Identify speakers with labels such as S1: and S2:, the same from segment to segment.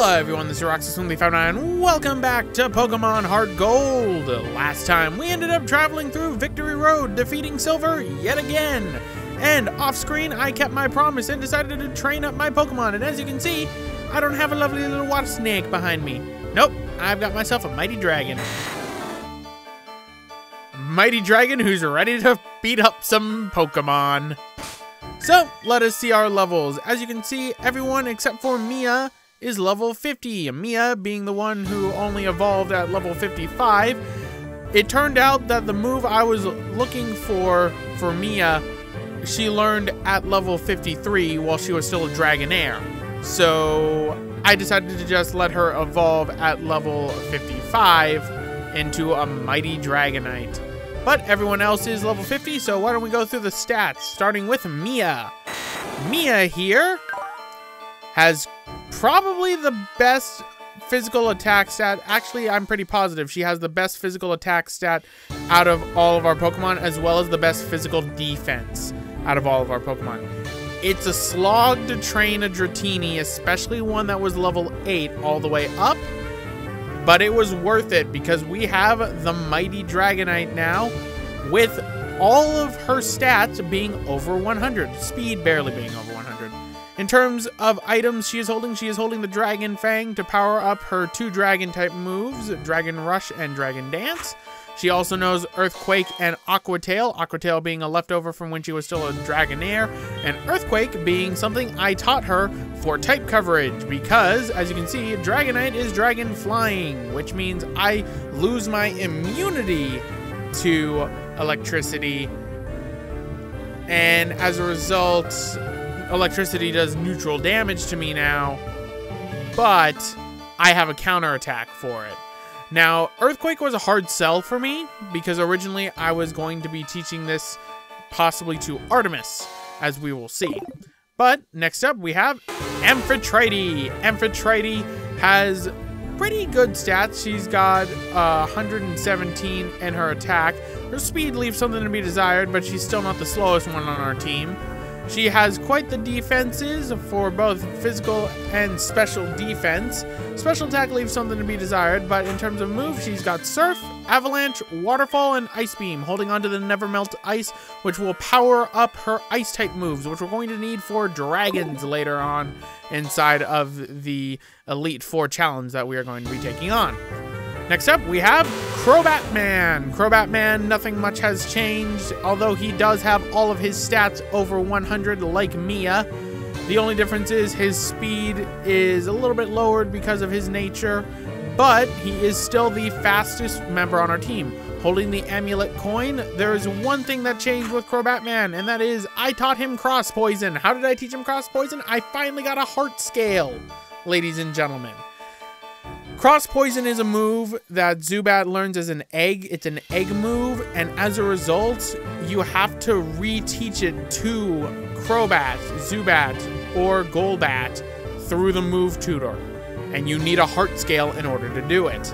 S1: Hello everyone, this is Roxas1559 and welcome back to Pokemon HeartGold. Last time we ended up traveling through Victory Road, defeating Silver yet again. And off screen, I kept my promise and decided to train up my Pokemon. And as you can see, I don't have a lovely little water snake behind me. Nope, I've got myself a mighty dragon. Mighty dragon who's ready to beat up some Pokemon. So, let us see our levels. As you can see, everyone except for Mia is level 50. Mia being the one who only evolved at level 55. It turned out that the move I was looking for Mia, she learned at level 53 while she was still a Dragonair. So I decided to just let her evolve at level 55 into a Mighty Dragonite. But everyone else is level 50, so why don't we go through the stats, starting with Mia. Mia here has probably the best physical attack stat. Actually, I'm pretty positive she has the best physical attack stat out of all of our Pokemon, as well as the best physical defense out of all of our Pokemon. It's a slog to train a Dratini, especially one that was level 8 all the way up. But it was worth it because we have the Mighty Dragonite now with all of her stats being over 100. Speed barely being over 100. In terms of items she is holding the Dragon Fang to power up her 2 Dragon type moves, Dragon Rush and Dragon Dance. She also knows Earthquake and Aqua Tail, Aqua Tail being a leftover from when she was still a Dragonair, and Earthquake being something I taught her for type coverage because, as you can see, Dragonite is Dragon Flying, which means I lose my immunity to electricity, and as a result, electricity does neutral damage to me now, but I have a counterattack for it. Now, Earthquake was a hard sell for me because originally I was going to be teaching this possibly to Artemis, as we will see. But next up we have Amphitrite. Amphitrite has pretty good stats. She's got 117 in her attack. Her speed leaves something to be desired, but she's still not the slowest one on our team. She has quite the defenses for both physical and special defense. Special attack leaves something to be desired, but in terms of moves, she's got Surf, Avalanche, Waterfall, and Ice Beam, holding onto the Never Melt Ice, which will power up her Ice-type moves, which we're going to need for Dragons later on inside of the Elite Four challenge that we are going to be taking on. Next up, we have Crobat Man. Crobat Man, nothing much has changed, although he does have all of his stats over 100 like Mia. The only difference is his speed is a little bit lowered because of his nature, but he is still the fastest member on our team. Holding the Amulet Coin, there is one thing that changed with Crobat Man, and that is I taught him Cross Poison. How did I teach him Cross Poison? I finally got a Heart Scale, ladies and gentlemen. Cross Poison is a move that Zubat learns as an egg. It's an egg move, and as a result, you have to reteach it to Crobat, Zubat, or Golbat through the move tutor. And you need a Heart Scale in order to do it.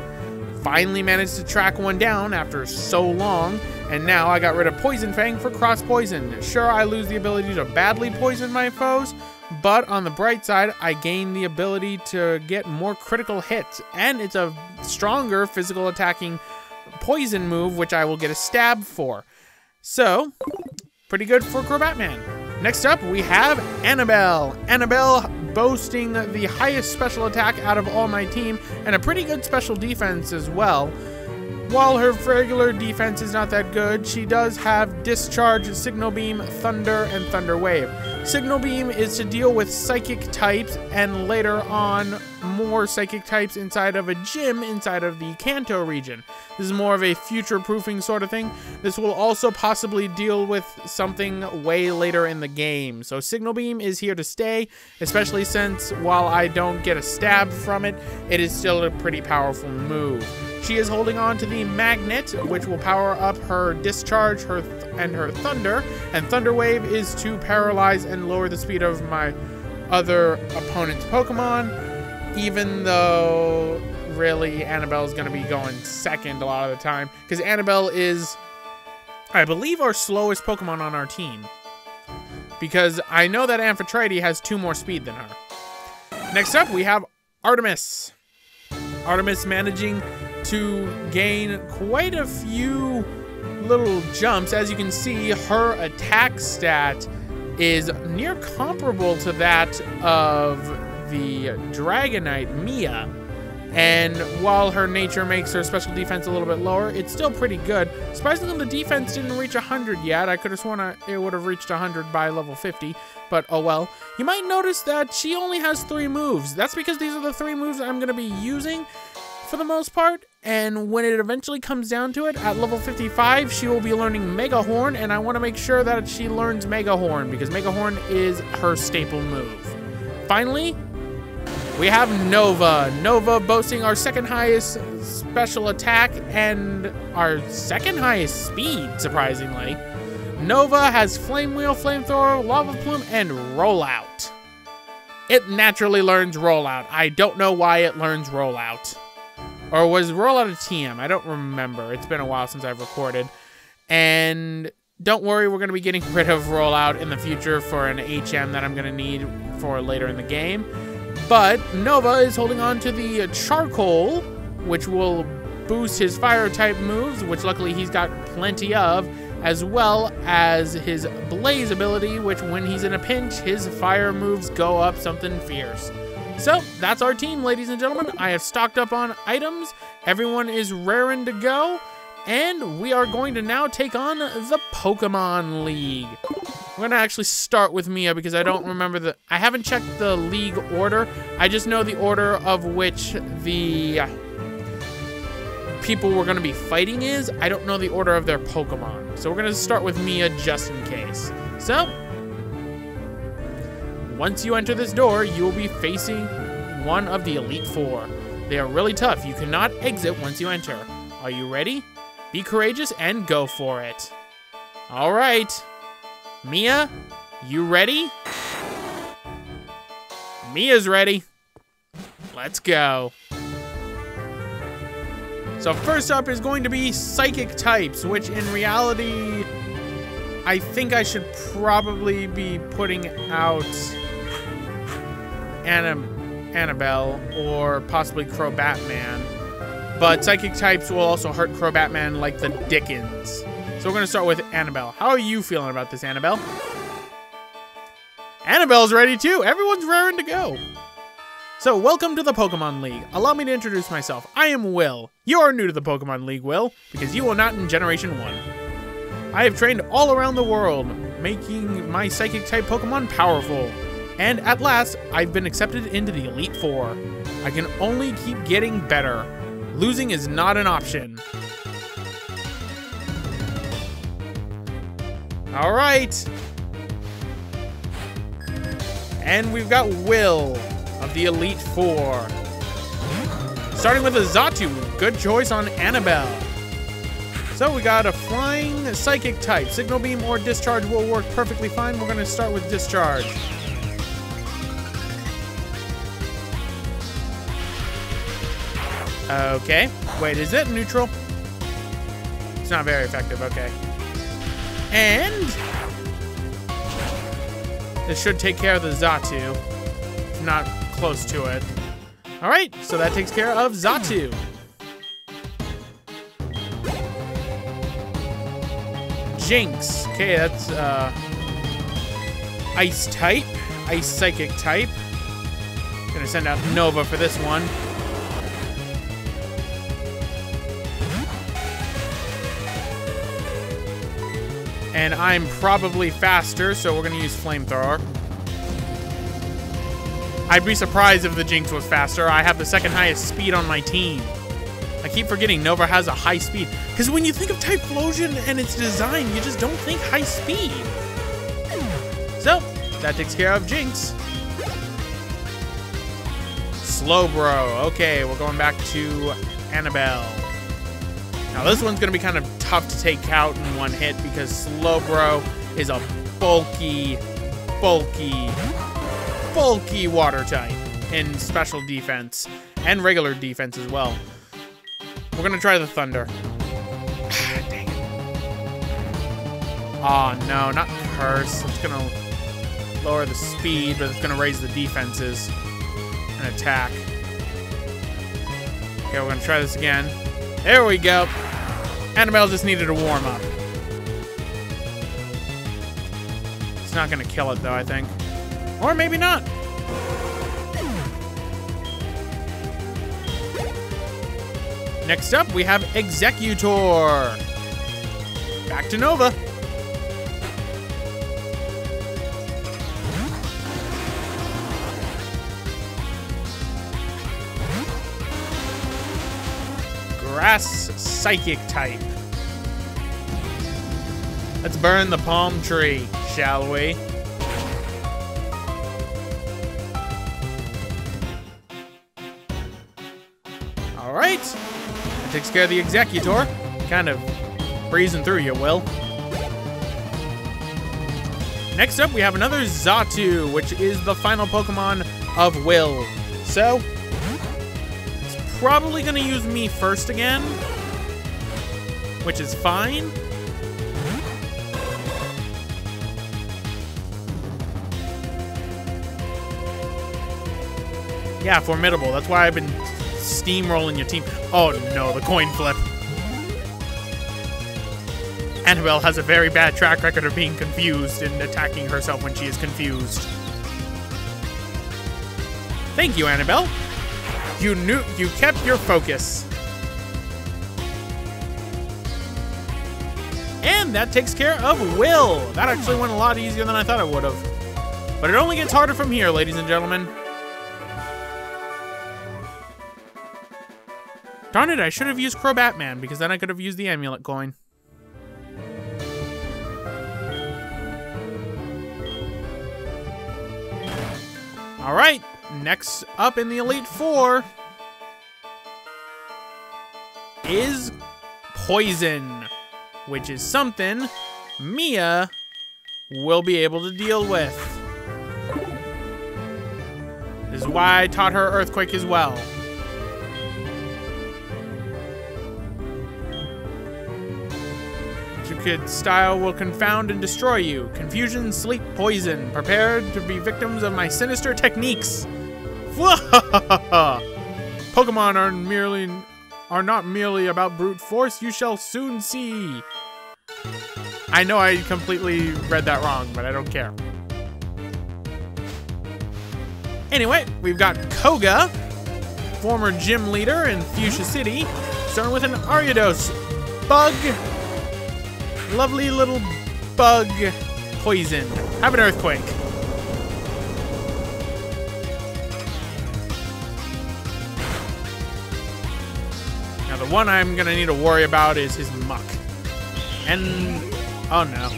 S1: Finally managed to track one down after so long, and now I got rid of Poison Fang for Cross Poison. Sure, I lose the ability to badly poison my foes, but on the bright side, I gain the ability to get more critical hits, and it's a stronger physical attacking poison move, which I will get a stab for. So, pretty good for Crobat Man. Next up, we have Annabelle. Annabelle boasting the highest special attack out of all my team, and a pretty good special defense as well. While her regular defense is not that good, she does have Discharge, Signal Beam, Thunder, and Thunder Wave. Signal Beam is to deal with Psychic types, and later on, more Psychic types inside of a gym inside of the Kanto region. This is more of a future-proofing sort of thing. This will also possibly deal with something way later in the game. So Signal Beam is here to stay, especially since while I don't get a stab from it, it is still a pretty powerful move. She is holding on to the Magnet, which will power up her Discharge and her Thunder, and Thunder Wave is to paralyze and lower the speed of my other opponent's Pokemon, even though really Annabelle is going to be going second a lot of the time, because Annabelle is, I believe, our slowest Pokemon on our team, because I know that Amphitrite has 2 more speed than her. Next up, we have Artemis. Artemis managing to gain quite a few little jumps. As you can see, her attack stat is near comparable to that of the Dragonite, Mia. And while her nature makes her special defense a little bit lower, it's still pretty good. Surprisingly, the defense didn't reach 100 yet. I could have sworn it would have reached 100 by level 50, but oh well. You might notice that she only has 3 moves. That's because these are the 3 moves I'm going to be using for the most part. And when it eventually comes down to it, at level 55, she will be learning Mega Horn, and I want to make sure that she learns Mega Horn because Mega Horn is her staple move. Finally, we have Nova. Nova boasting our 2nd highest special attack and our 2nd highest speed, surprisingly. Nova has Flame Wheel, Flamethrower, Lava Plume, and Rollout. It naturally learns Rollout. I don't know why it learns Rollout. Or was Rollout a TM? I don't remember. It's been a while since I've recorded. And don't worry, we're going to be getting rid of Rollout in the future for an HM that I'm going to need for later in the game. But Nova is holding on to the Charcoal, which will boost his fire-type moves, which luckily he's got plenty of, as well as his Blaze ability, which when he's in a pinch, his fire moves go up something fierce. So, that's our team, ladies and gentlemen. I have stocked up on items. Everyone is raring to go. And we are going to now take on the Pokémon League. We're going to actually start with Mia because I don't remember I haven't checked the league order. I just know the order of which the people we're going to be fighting is. I don't know the order of their Pokemon. So we're going to start with Mia just in case. So, once you enter this door, you will be facing one of the Elite Four. They are really tough. You cannot exit once you enter. Are you ready? Be courageous and go for it. All right. Mia, you ready? Mia's ready. Let's go. So first up is going to be Psychic types, which in reality, I think I should probably be putting out Annabelle or possibly Crobatman. But Psychic types will also hurt Crobatman like the Dickens. So we're going to start with Annabelle. How are you feeling about this, Annabelle? Annabelle's ready too. Everyone's raring to go. So welcome to the Pokemon League. Allow me to introduce myself. I am Will. You are new to the Pokemon League, Will, because you were not in Generation 1. I have trained all around the world, making my Psychic type Pokemon powerful. And at last, I've been accepted into the Elite Four. I can only keep getting better. Losing is not an option. All right. And we've got Will of the Elite Four. Starting with a Xatu. Good choice on Annabelle. So we got a Flying Psychic type. Signal Beam or Discharge will work perfectly fine. We're going to start with Discharge. Okay. Wait, is it neutral? It's not very effective. Okay. And this should take care of the Xatu. It's not close to it. All right, so that takes care of Xatu. Jinx. Okay, that's Ice type. Ice Psychic type. Gonna send out Nova for this one. And I'm probably faster, so we're gonna use Flamethrower. I'd be surprised if the Jinx was faster. I have the 2nd highest speed on my team. I keep forgetting Nova has a high speed. Because when you think of Typhlosion and its design, you just don't think high speed. So, that takes care of Jinx. Slowbro. Okay, we're going back to Annabelle. Now this one's going to be kind of tough to take out in one hit because Slowbro is a bulky water type in special defense and regular defense as well. We're going to try the Thunder. Dang it. Oh no, not Curse. It's going to lower the speed, but it's going to raise the defenses and attack. Okay, we're gonna try this again. There we go. Annabelle just needed to warm up. It's not gonna kill it though, I think. Or maybe not. Next up, we have Executor. Back to Nova. Grass Psychic type. Let's burn the palm tree, shall we? Alright. That takes care of the Executor. Kind of breezing through you, Will. Next up, we have another Xatu, which is the final Pokemon of Will. So, it's probably going to use me first again, which is fine. Yeah, formidable. That's why I've been steamrolling your team. Oh no, the coin flip. Annabelle has a very bad track record of being confused and attacking herself when she is confused. Thank you, Annabelle. You kept your focus. And that takes care of Will. That actually went a lot easier than I thought it would have. But it only gets harder from here, ladies and gentlemen. Darn it, I should have used Crobat Man, because then I could have used the amulet coin. Alright, next up in the Elite Four is Poison, which is something Mia will be able to deal with. This is why I taught her Earthquake as well. Style will confound and destroy you. Confusion, sleep, poison. Prepared to be victims of my sinister techniques. Pokemon are not merely about brute force. You shall soon see. I know I completely read that wrong, but I don't care. Anyway, we've got Koga, former gym leader in Fuchsia City, starting with an Ariados bug. Lovely little bug poison. Have an Earthquake. Now the one I'm gonna need to worry about is his Muck. And oh no.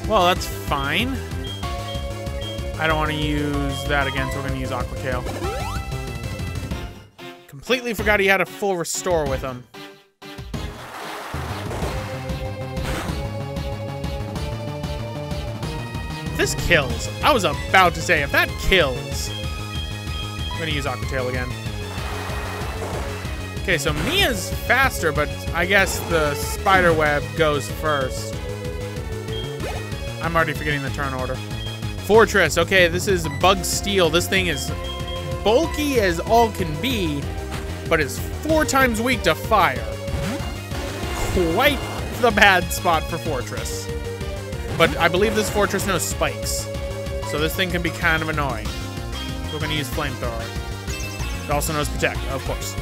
S1: Well, that's fine. I don't want to use that again, so we're gonna use Aqua Kale. Completely forgot he had a full restore with him. This kills. I was about to say, if that kills. I'm gonna use Aqua Tail again. Okay, so Mia's faster, but I guess the Spider Web goes first. I'm already forgetting the turn order. Fortress. Okay, this is Bug Steel. This thing is bulky as all can be, but it's 4 times weak to fire. Quite the bad spot for Fortress. But I believe this Fortress knows spikes, so this thing can be kind of annoying. So we're going to use Flamethrower. It also knows Protect, of course.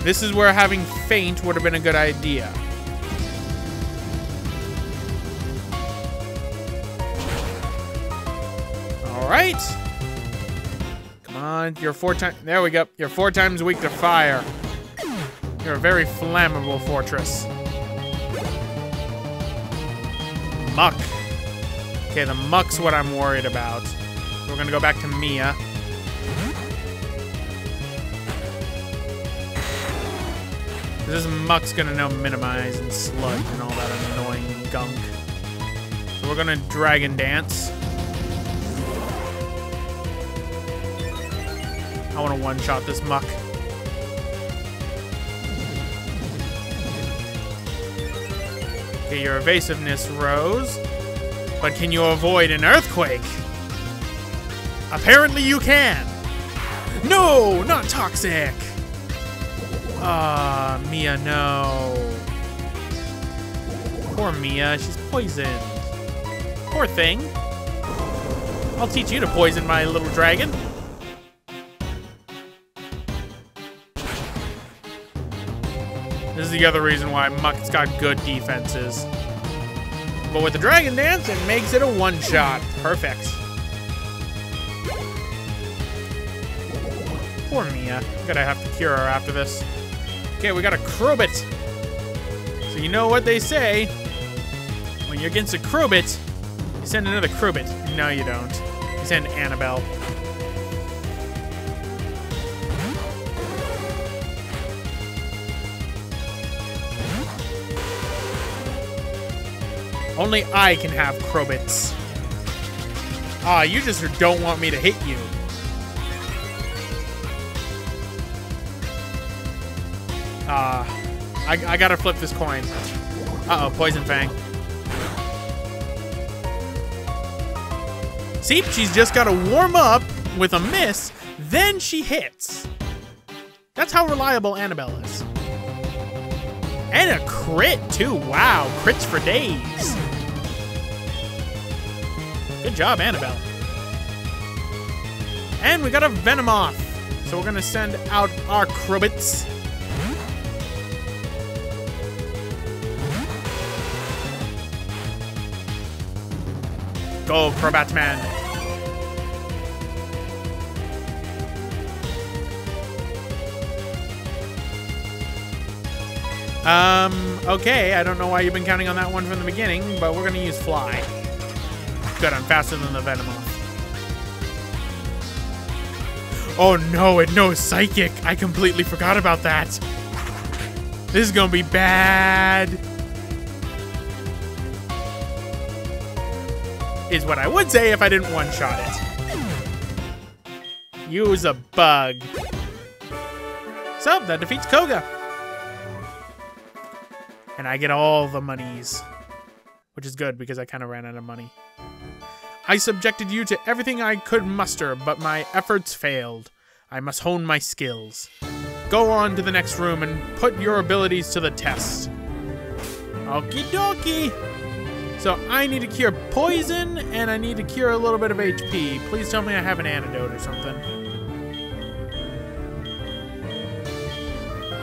S1: This is where having Faint would have been a good idea. Alright. Come on, you're 4 times... There we go. You're 4 times weak to fire. You're a very flammable Fortress. Muck. Okay, the Muck's what I'm worried about. So we're gonna go back to Mia. This Muck's gonna know Minimize and Sludge and all that annoying gunk. So we're gonna Dragon Dance. I wanna one-shot this Muck. Okay, your evasiveness rose, but can you avoid an Earthquake? Apparently you can. No, not toxic. Mia, no. Poor Mia, she's poisoned. Poor thing. I'll teach you to poison my little dragon. This is the other reason why Muck's got good defenses. But with the Dragon Dance, it makes it a one-shot. Perfect. Poor Mia. Gonna have to cure her after this. Okay, we got a Krobit. So you know what they say. When you're against a Krobit, you send another Krobit. No, you don't. You send Annabelle. Only I can have Krobits. Ah, you just don't want me to hit you. I gotta flip this coin. Uh-oh, Poison Fang. See, she's just gotta warm up with a miss, then she hits. That's how reliable Annabelle is. And a crit, too. Wow, crits for days. Good job, Annabelle. And we got a Venomoth. So we're gonna send out our Krobits. Go, Crobatman. Okay, I don't know why you've been counting on that one from the beginning, but we're gonna use Fly. Good, I'm faster than the Venomoth. Oh no, it knows Psychic. I completely forgot about that. This is gonna be bad. Is what I would say if I didn't one-shot it. Use a bug. So, that defeats Koga. And I get all the monies. Which is good, because I kind of ran out of money. I subjected you to everything I could muster, but my efforts failed. I must hone my skills. Go on to the next room and put your abilities to the test. Okie dokie. So I need to cure poison, and I need to cure a little bit of HP. Please tell me I have an antidote or something.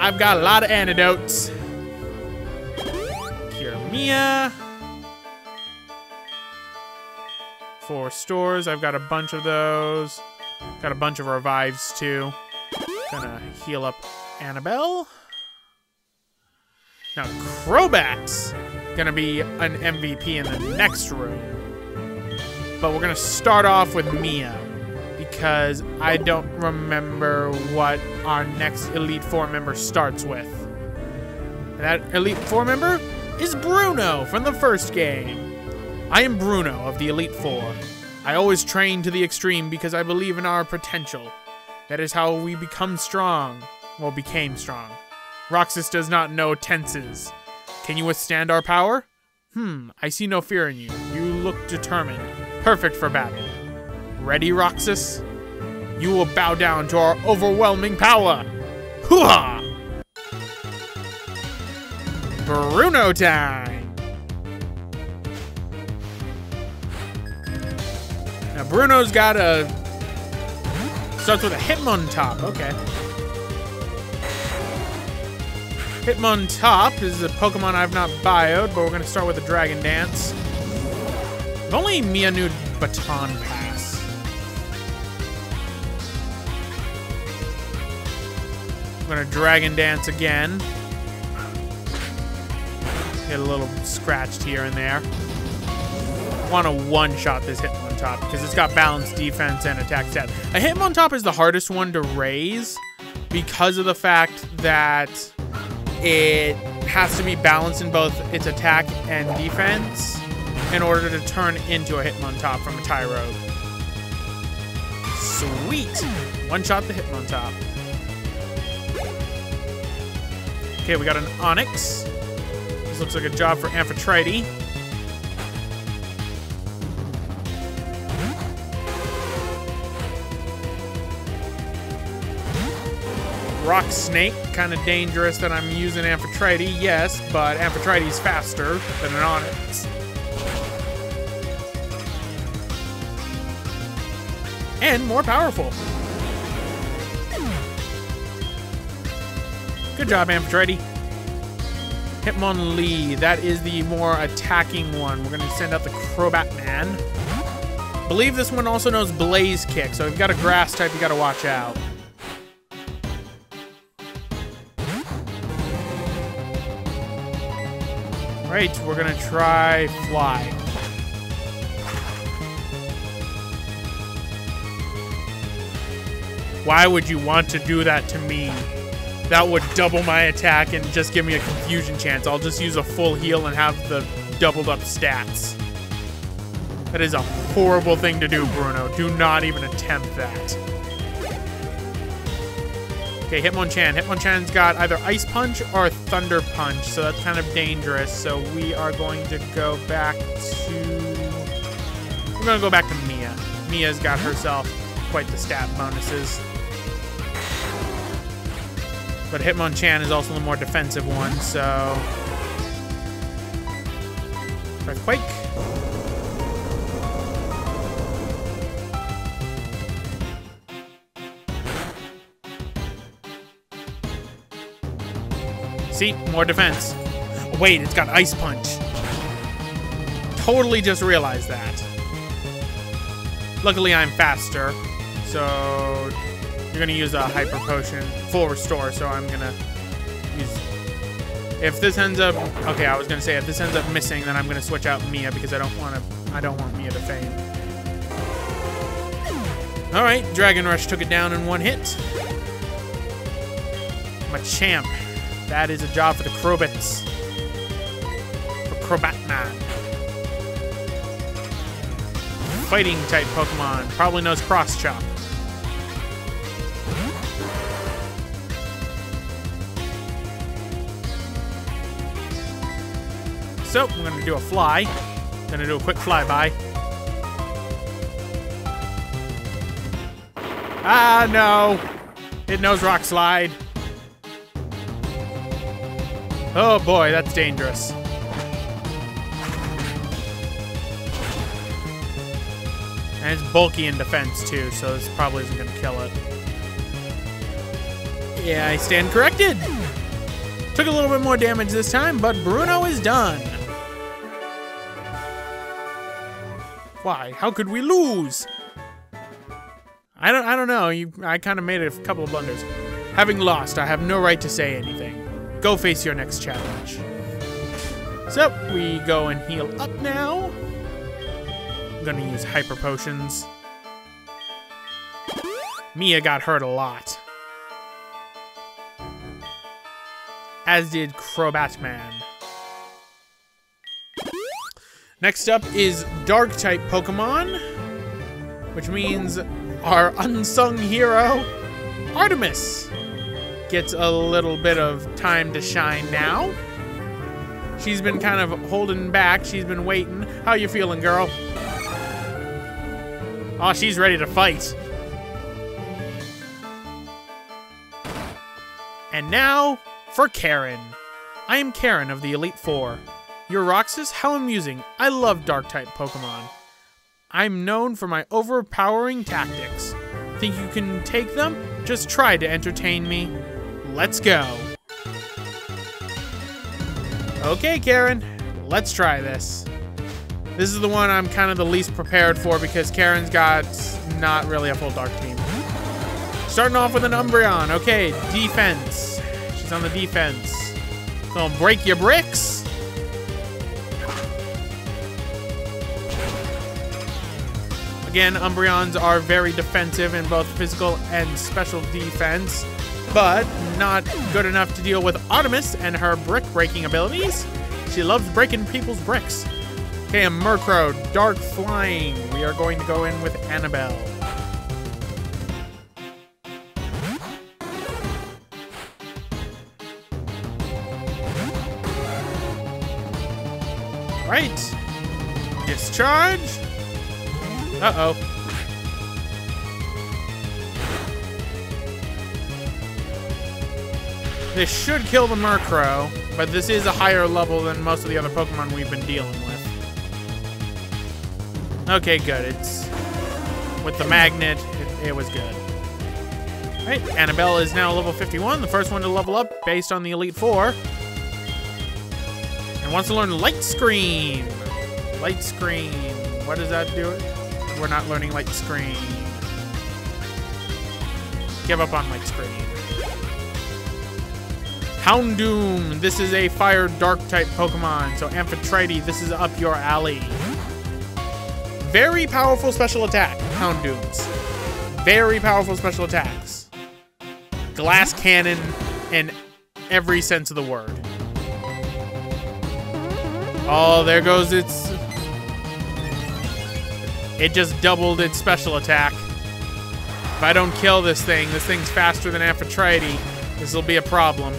S1: I've got a lot of antidotes. Cure Mia. 4 stores. I've got a bunch of those. Got a bunch of revives, too. Gonna heal up Annabelle. Now, Crobat's gonna be an MVP in the next room. But we're gonna start off with Mia, because I don't remember what our next Elite Four member starts with. And that Elite Four member is Bruno from the first game. I am Bruno of the Elite Four. I always train to the extreme because I believe in our potential. That is how we become strong. Well, became strong. Roxas does not know tenses. Can you withstand our power? I see no fear in you. You look determined. Perfect for battle. Ready, Roxas? You will bow down to our overwhelming power. Hoo-ha! Bruno time! Now Bruno's got a... starts with a Hitmontop, okay. Hitmontop is a Pokemon I've not bioed, but we're going to start with a Dragon Dance. If only Mia knew Baton Pass. I'm going to Dragon Dance again. Get a little scratched here and there. I want to one-shot this Hitmontop because it's got balanced defense and attack stat. A Hitmontop is the hardest one to raise because of the fact that it has to be balanced in both its attack and defense in order to turn into a Hitmontop from a Tyro. Sweet! One-shot the Hitmontop. Okay, we got an Onix. This looks like a job for Amphitrite. Rock Snake, kind of dangerous that I'm using Amphitrite, yes, but Amphitrite's faster than an Onyx. And more powerful. Good job, Amphitrite. Hitmon League, that is the more attacking one. We're gonna send out the Crobat Man. Believe this one also knows Blaze Kick, so if you've got a grass type, you gotta watch out. Right, we're gonna try Fly. Why would you want to do that to me? That would double my attack and just give me a confusion chance. I'll just use a full heal and have the doubled up stats. That is a horrible thing to do, Bruno. Do not even attempt that. Okay, Hitmonchan. Hitmonchan's got either Ice Punch or Thunder Punch, so that's kind of dangerous. So we are going to go back to... We're going to go back to Mia. Mia's got herself quite the stat bonuses. But Hitmonchan is also the more defensive one, so... Earthquake. See? More defense. Wait, it's got Ice Punch. Totally just realized that. Luckily, I'm faster, so... You're gonna use a Hyper Potion, full restore, so I'm gonna use... If this ends up... Okay, I was gonna say, if this ends up missing, then I'm gonna switch out Mia, because I don't want Mia to faint. Alright, Dragon Rush took it down in one hit. Machamp. That is a job for the Crobats. For Crobatman. Fighting type Pokemon. Probably knows Cross Chop. So, we're going to do a fly. Going to do a quick flyby. Ah, no. It knows Rock Slide. Oh boy, that's dangerous. And it's bulky in defense too, so this probably isn't going to kill it. Yeah, I stand corrected. Took a little bit more damage this time, but Bruno is done. Why? How could we lose? I don't know. I kind of made a couple of blunders. Having lost, I have no right to say anything. Go face your next challenge. So, we go and heal up now. I'm gonna use Hyper Potions. Mia got hurt a lot. As did Crobatman. Next up is Dark-type Pokemon, which means our unsung hero, Artemis, gets a little bit of time to shine now. She's been kind of holding back. She's been waiting. How you feeling, girl? Oh, she's ready to fight. And now for Karen. I am Karen of the Elite Four. Your Roxas? How amusing. I love Dark-type Pokemon. I'm known for my overpowering tactics. Think you can take them? Just try to entertain me. Let's go. Okay, Karen. Let's try this. This is the one I'm kind of the least prepared for because Karen's got not really a full Dark team. Starting off with an Umbreon. Okay, defense. She's on the defense. Gonna break your bricks. Again, Umbreons are very defensive in both physical and special defense, but not good enough to deal with Artemis and her brick-breaking abilities. She loves breaking people's bricks. Okay, a Murkrow, Dark Flying. We are going to go in with Annabelle. Right. Discharge. Uh-oh. This should kill the Murkrow, but this is a higher level than most of the other Pokemon we've been dealing with. Okay, good. It's with the magnet, it was good. All right, Annabelle is now level 51, the first one to level up based on the Elite Four. And wants to learn Light Screen. Light Screen. What does that do? We're not learning Light Screen. Give up on Light Screen. Houndoom. This is a Fire Dark type Pokemon. So Amphitrite, this is up your alley. Very powerful special attack, Houndooms. Very powerful special attacks. Glass cannon in every sense of the word. Oh, there goes its... It just doubled its special attack. If I don't kill this thing's faster than Amphitrite. This will be a problem.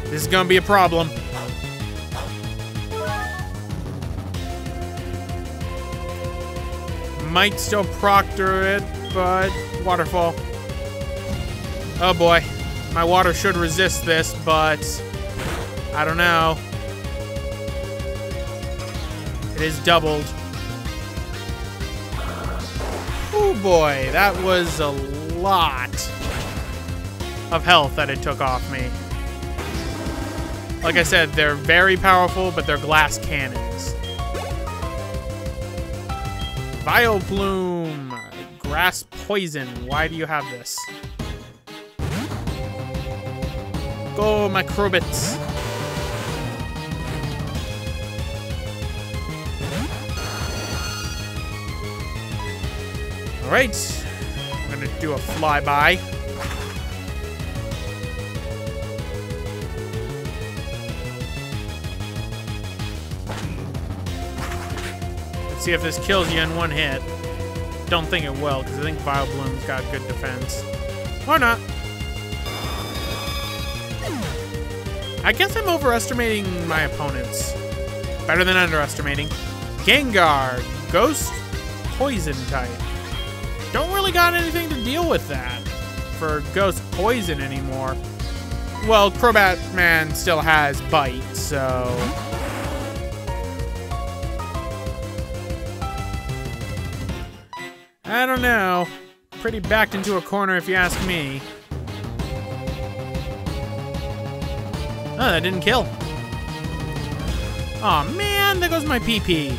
S1: This is gonna be a problem. Might still proctor it, but waterfall. Oh boy. My water should resist this, but I don't know. It is doubled. Oh boy, that was a lot of health that it took off me. Like I said, they're very powerful, but they're glass cannons. Vileplume, grass poison. Why do you have this? Go, Microbits. All right, I'm gonna do a flyby. Let's see if this kills you in one hit. Don't think it will, because I think Vileplume's got good defense. Or not. I guess I'm overestimating my opponents. Better than underestimating. Gengar, Ghost, Poison type. Don't really got anything to deal with that for Ghost Poison anymore. Well, Crobat Man still has Bite, so... I don't know. Pretty backed into a corner if you ask me. Oh, that didn't kill. Aw, man, there goes my PP.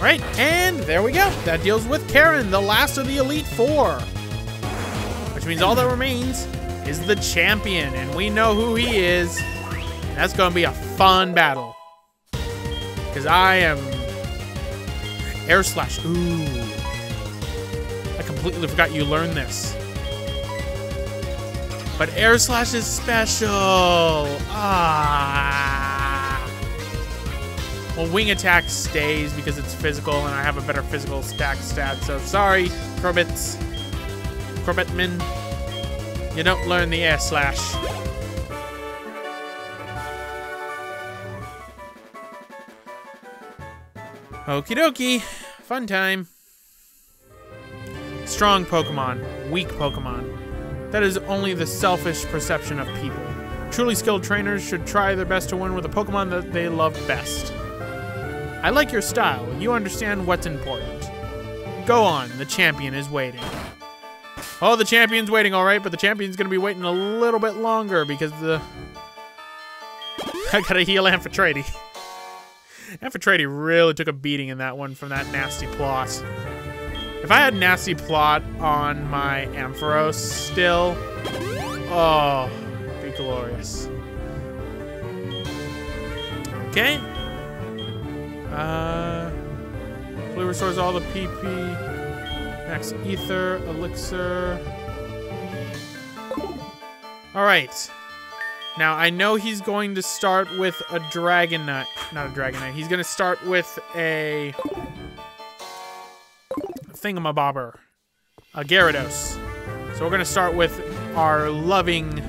S1: Right, and there we go. That deals with Karen, the last of the Elite Four. Which means all that remains is the champion, and we know who he is. That's gonna be a fun battle. Because I am... Air Slash, ooh. I completely forgot you learned this. But Air Slash is special. Ah. Well, Wing Attack stays because it's physical, and I have a better physical stack stat. So sorry, Crobits. Crobetman. You don't learn the Air Slash. Okie dokie. Fun time. Strong Pokemon, weak Pokemon. That is only the selfish perception of people. Truly skilled trainers should try their best to win with a Pokemon that they love best. I like your style. You understand what's important. Go on, the champion is waiting. Oh, the champion's waiting, all right, but the champion's gonna be waiting a little bit longer because the... I gotta heal Amphitrite. Amphitrite really took a beating in that one from that nasty plot. If I had nasty plot on my Ampharos still, oh, be glorious. Okay. Fully restores all the PP. Max Ether, Elixir. Alright. Now, I know he's going to start with a Dragonite. Not a Dragonite. He's going to start with a... thingamabobber. A Gyarados. So we're going to start with our loving...